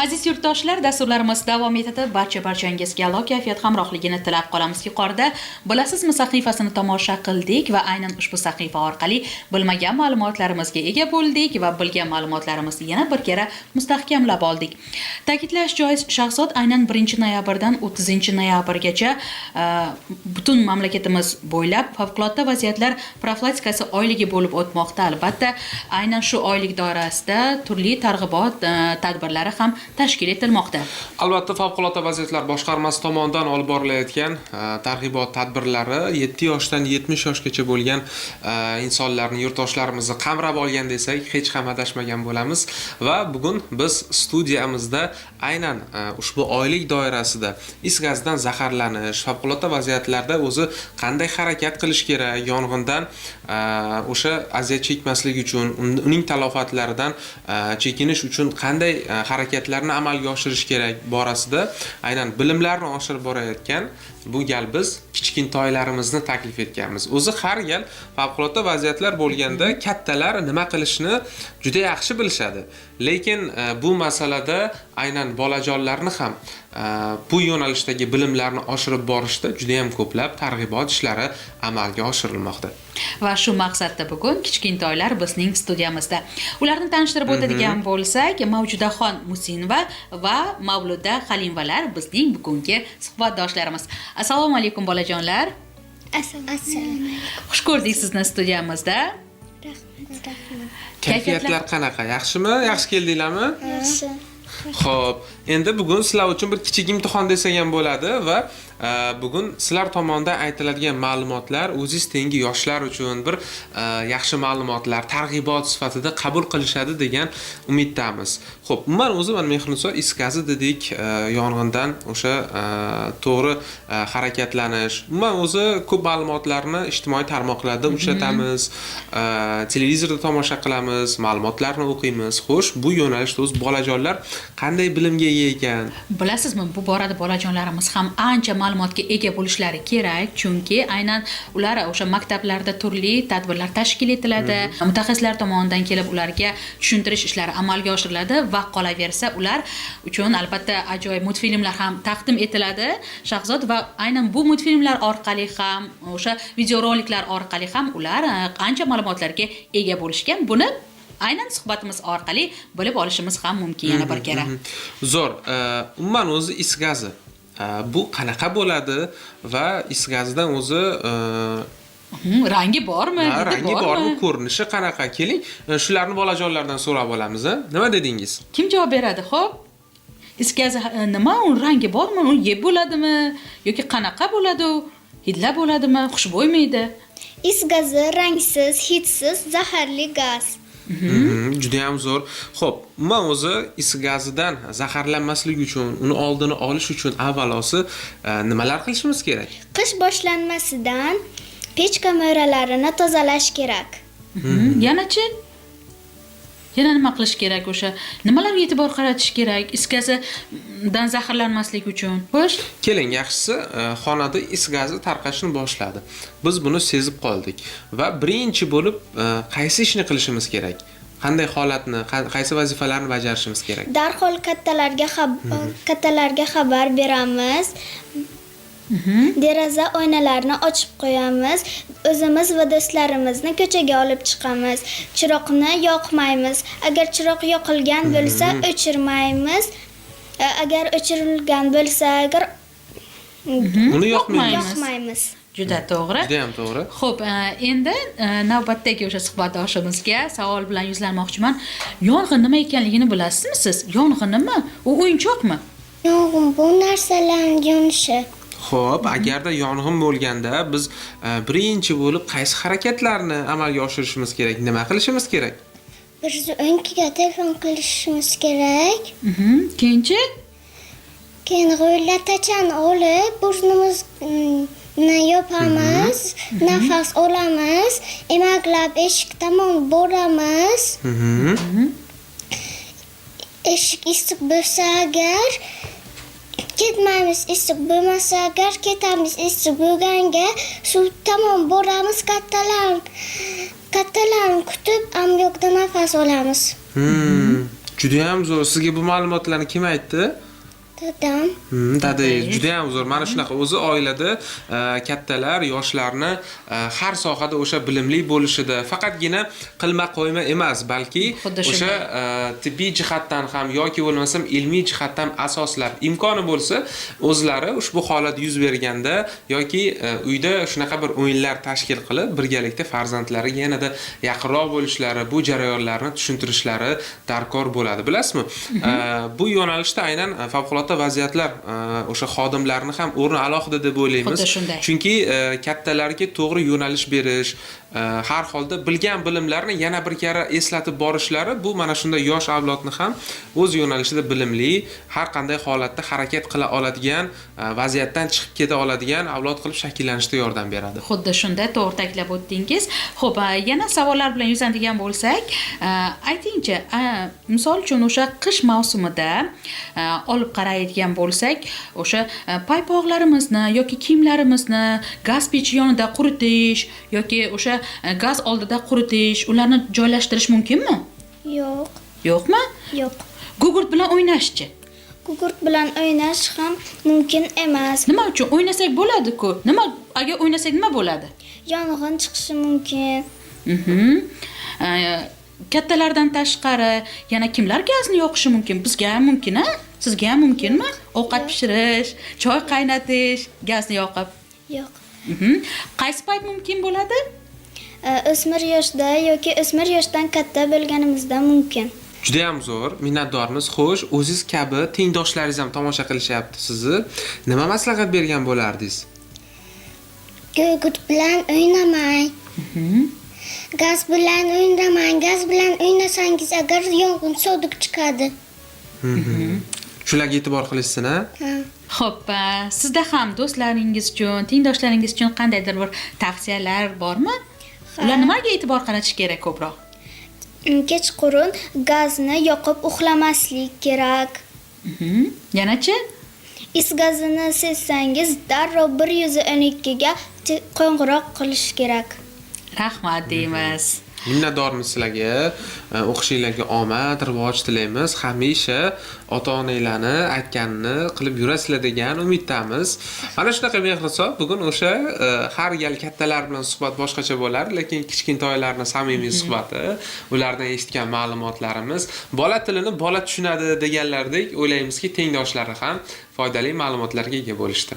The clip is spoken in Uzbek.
Aziz yurtdoshlar, dasturlarimiz davom etadi. Barchangizga a'lo kayfiyat hamrohligini tilab qolamiz. Yuqorida bilasizmi sahifasini tomosha qildik va aynan ushbu sahifa orqali bilmagan ma'lumotlarimizga ega bo'ldik va bilgan ma'lumotlarimizni yana bir kera mustahkamlab oldik. Ta'kidlash joiz, Shahzod aynan 1-noyabrdan 30-noyabrgacha butun mamlakatimiz bo'ylab favqulodda vaziyatlar profilaktikasi oyligi bo'lib o'tmoqda. Albatta, aynan shu oylik doirasida turli targ'ibot tadbirlari ham tashkil etilmoqda. Albatta, favqulodda vaziyatlar boshqarmasi tomonidan olib borilayotgan targ'ibot tadbirlari 7 yoshdan 70 yoshgacha bo'lgan insonlarni, yurtdoshlarimizni qamrab olgan desak, hech ham adashmagan bo'lamiz va bugun biz studiyamizda aynan ushbu oylik doirasida is gazidan zaharlanish, favqulodda vaziyatlarda o'zi qanday harakat qilish kerak, yong'indan o'sha aziyat chekmaslik uchun, uning talofatlaridan chekinish uchun qanday harakatlarni amalga oshirish kerak borasida aynan bilimlarni oshirib borayotgan bu gal biz kichkintoylarimizni taklif etganmiz. O'zi har gal favqulodda vaziyatlar bo'lganda kattalar nima qilishni juda yaxshi bilishadi. Lekin bu masalada aynan bolajonlarni ham bu yo'nalishdagi bilimlarni oshirib borishda juda ham ko'plab targ'ibot ishlari amalga oshirilmoqda. Va shu maqsadda bugun kichkintoylar bizning studiyamizda. Ularni tanishtirib o'tadigan bo'lsak, Mavjudaxon Musinova va Mavluda Halimvalar bizning bugungi suhbatdoshlarimiz. Assalomu alaykum bolajonlar. Assalomu alaykum. Xush ko'rdik sizni studiyamizda. Rahmat. Kayfiyatlar qanaqa? Yaxshimi? Yaxshi keldinglarmi? Yaxshi. Xo'p, endi bugun sizlar uchun bir kichik imtihon desak ham bo'ladi va bugun sizlar tomonidan aytiladigan ma'lumotlar o'zingiz tengi yoshlar uchun bir yaxshi ma'lumotlar, targ'ibot sifatida qabul qilishadi degan umiddamiz. Xo'p, umuman o'zi mana Mehriniso is gazi dedik, yong'indan o'sha to'g'ri harakatlanish. Umuman o'zi ko'p ma'lumotlarni ijtimoiy tarmoqlarda uchratamiz, televizorda tomosha qilamiz, ma'lumotlarni o'qiymiz. Xo'sh, bu yo'nalishda o'z bolajonlar qanday bilimga ega ekan? Bilasizmi, bu borada bolajonlarimiz ham ancha ma'lumotga ega bo'lishlari kerak, chunki aynan ular o'sha maktablarda turli tadbirlar tashkil etiladi, mutaxassislar tomonidan kelib ularga tushuntirish ishlari amalga oshiriladi va qolaversa ular uchun albatta ajoyib multfilmlar ham taqdim etiladi. Shahzod va aynan bu multfilmlar orqali ham, o'sha videoroliklar orqali ham ular ancha ma'lumotlarga ega bo'lishgan. Buni aynan suhbatimiz orqali bilib olishimiz ham mumkin yana bir kera. Zo'r. Umuman o'zi is gazi bu qanaqa bo'ladi va is gazidan o'zi rangi bormi? Rangi bormi? Ko'rinishi qanaqa? Keling, shularni bolajonlardan so'rab olamiz. Nima dedingiz? Kim javob beradi? Xo'p. Is gazi nima? U rangi bormi? U yeb bo'ladimi yoki qanaqa bo'ladi? Hidla bo'ladimi? Xushbo'ymaydi? Is gazi rangsiz, hidsiz, zaharli gaz. Juda ham zo'r. Xo'p, umuman o'zi is gazidan zaharlanmaslik uchun, uni oldini olish uchun avvalosi nimalar qilishimiz kerak? Qish boshlanmasidan pechka mo'ralarini tozalash kerak. Yanachi? Yana nima qilish kerak o'sha? Nimalarga e'tibor qaratish kerak is gazidan zaharlanmaslik uchun? Xo'sh, keling, yaxshisi xonada is gazi tarqashni boshladi. Biz buni sezib qoldik va birinchi bo'lib qaysi ishni qilishimiz kerak? Qanday holatni, qaysi vazifalarni bajarishimiz kerak? Darhol kattalarga xabar beramiz. Deraza oynalarni ochib qo'yamiz. O'zimiz va do'stlarimizni ko'chaga olib chiqamiz. Chiroqni yoqmaymiz. Agar chiroq yoqilgan bo'lsa, o'chirmaymiz. Agar o'chirilgan bo'lsa, uni yoqmaymiz. Juda to'g'ri. Juda ham to'g'ri. Xo'p, endi navbatdagi o'sha suhbatdoshimizga savol bilan yuzlanmoqchiman. Yong'in nima ekanligini bilasizmi siz? Yong'in nima? U o'yinchoqmi? Yong'in bu narsalarning yonishi. Xo'p, agarda yong'in bo'lganda biz birinchi bo'lib qaysi harakatlarni amalga oshirishimiz kerak? Nima qilishimiz kerak? Biz o'nkiga telefon qilishimiz kerak. Keyinchi? Keyin g'o'latachani olib, burnimizni yopamiz, nafas olamiz, emaklab eshik tomon boramiz. Eshik issiq bo'lsa agar ketmaymiz, issiq bo'lmasa agar ketamiz, issiq bo'lganga suv tomon boramiz, kattalarni kutib, amyokda nafas olamiz. Juda ham zo'r. Sizga bu ma'lumotlarni kim aytdi? Dadam. Dadangiz juda ham zo'r. Mana shunaqa o'zi oilada kattalar yoshlarni har sohada o'sha bilimli bo'lishida faqatgina qilma qo'yma emas, balki Xuddi o'sha tibbiy jihatdan ham yoki bo'lmasam ilmiy jihatdan asoslab imkoni bo'lsa, o'zlari ushbu holat yuz berganda yoki uyda shunaqa bir o'yinlar tashkil qilib, birgalikda farzandlariga yanada yaqinroq bo'lishlari, bu jarayonlarni tushuntirishlari darkor bo'ladi. Bilasizmi? Bu yo'nalishda aynan favqulodda vaziyatlar o'sha xodimlarni ham o'rni alohida deb o'ylaymiz. Xuddi shunday. Chunki kattalarga to'g'ri yo'nalish berish, har holda bilgan bilimlarni yana bir karra eslatib borishlari bu mana shunday yosh avlodni ham o'z yo'nalishida bilimli, har qanday holatda harakat qila oladigan, vaziyatdan chiqib keta oladigan avlod qilib shakllanishga yordam beradi. Xuddi shunday to'g'ri ta'kidlab o'tdingiz. Xo'p, yana savollar bilan yuzlanadigan bo'lsak, aytingchi, misol uchun o'sha qish mavsumida olib qaraydigan bo'lsak, o'sha paypoqlarimizni yoki kiyimlarimizni gaz pechi yonida quritish yoki o'sha gaz oldida quritish, ularni joylashtirish mumkinmi? Yo'q. Yo'qmi? Yo'q. Gugurt bilan o'ynashchi? Gugurt bilan o'ynash ham mumkin emas. Nima uchun o'ynasak bo'ladi-ku? Agar o'ynasak nima bo'ladi? Yong'in chiqishi mumkin. Kattalardan tashqari yana kimlar gazni yoqishi mumkin? Bizga ham mumkin-a? Sizga ham mumkinmi? Ovqat pishirish, choy qaynatish, gazni yoqib. Yo'q. Qaysi payt mumkin bo'ladi? O'smir yoshda yoki o'smir yoshdan katta bo'lganimizda mumkin. Juda ham zo'r, minnatdormiz. Xo'sh, o'zingiz kabi tengdoshlaringiz ham tomosha qilishyapti sizni. Nima maslahat bergan bo'lardingiz? Gugurt bilan o'ynamang. Gaz bilan o'ynamang. Gaz bilan o'ynasangiz agar yong'in sodir chiqadi. Shularga e'tibor qilishsin-a? Xo'p, sizda ham do'stlaringiz uchun, tengdoshlaringiz uchun qandaydir bir tavsiyalar bormi? Ular nimaga e'tibor qaratish kerak ko'proq? Kechqurun gazni yoqib uxlamaslik kerak. Yanachi? Is gazini sezsangiz darrov 112 ga qo'ng'iroq qilish kerak. Rahmat deymiz. Minnatdormiz sizlarga. O'qishingizga omad, rivoj tilaymiz. Hamisha ota-onalarni aytganini qilib yurasizlar degan umiddamiz. Mana shunaqa mehrisob bugun o'sha har gal kattalar bilan suhbat boshqacha bo'lar, lekin kichkintoylarning samimiy suhbati, ulardan eshitgan ma'lumotlarimiz bola tilini bola tushunadi deganlardek o'ylaymizki, tengdoshlari ham foydali ma'lumotlarga ega bo'lishdi.